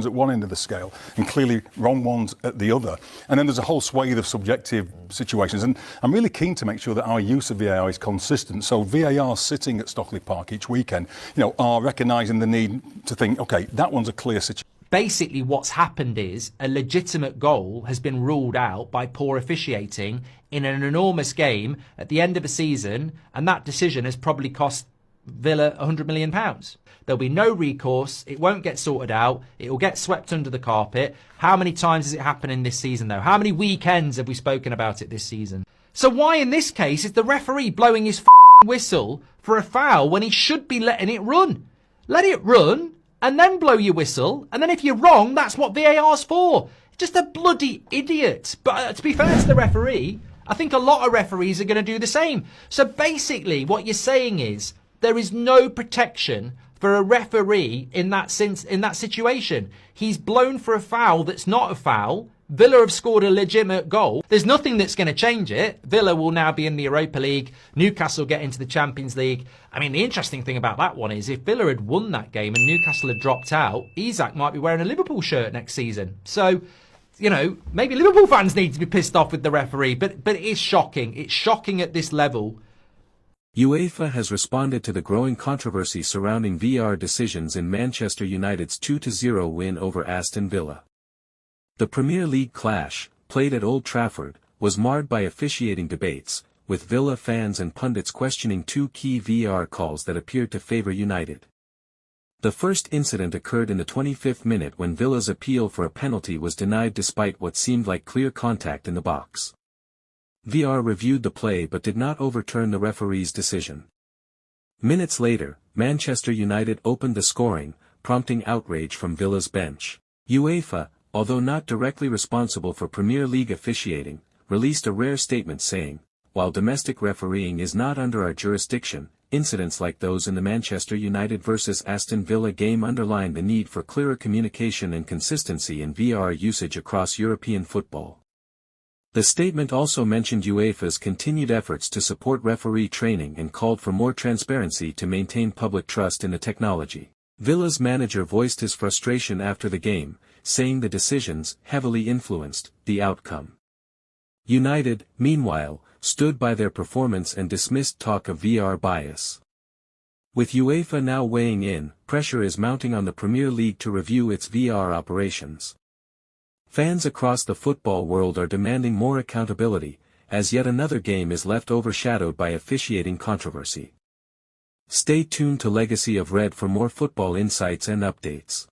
at one end of the scale and clearly wrong ones at the other. And then there's a whole swathe of subjective situations. And I'm really keen to make sure that our use of VAR is consistent. So VAR sitting at Stockley Park each weekend, are recognising the need to think, OK, that one's a clear situation. Basically, what's happened is a legitimate goal has been ruled out by poor officiating in an enormous game at the end of a season, and that decision has probably cost Villa £100 million. There'll be no recourse. It won't get sorted out. It will get swept under the carpet. How many times has it happened in this season, though? How many weekends have we spoken about it this season? So why, in this case, is the referee blowing his whistle for a foul when he should be letting it run? Let it run and then blow your whistle. And then if you're wrong, that's what VAR's for. Just a bloody idiot. But to be fair to the referee, I think a lot of referees are going to do the same. So basically, what you're saying is there is no protection for a referee in that situation. He's blown for a foul that's not a foul. Villa have scored a legitimate goal. There's nothing that's going to change it. Villa will now be in the Europa League. Newcastle get into the Champions League. I mean, the interesting thing about that one is if Villa had won that game and Newcastle had dropped out, Isak might be wearing a Liverpool shirt next season. So, maybe Liverpool fans need to be pissed off with the referee. But it is shocking. It's shocking at this level. UEFA has responded to the growing controversy surrounding VAR decisions in Manchester United's 2-0 win over Aston Villa. The Premier League clash, played at Old Trafford, was marred by officiating debates, with Villa fans and pundits questioning two key VAR calls that appeared to favour United. The first incident occurred in the 25th minute when Villa's appeal for a penalty was denied despite what seemed like clear contact in the box. VAR reviewed the play but did not overturn the referee's decision. Minutes later, Manchester United opened the scoring, prompting outrage from Villa's bench. UEFA, although not directly responsible for Premier League officiating, released a rare statement saying, "While domestic refereeing is not under our jurisdiction, incidents like those in the Manchester United vs Aston Villa game underline the need for clearer communication and consistency in VAR usage across European football." The statement also mentioned UEFA's continued efforts to support referee training and called for more transparency to maintain public trust in the technology. Villa's manager voiced his frustration after the game, saying the decisions heavily influenced the outcome. United, meanwhile, stood by their performance and dismissed talk of VAR bias. With UEFA now weighing in, pressure is mounting on the Premier League to review its VAR operations. Fans across the football world are demanding more accountability, as yet another game is left overshadowed by officiating controversy. Stay tuned to Legacy of Red for more football insights and updates.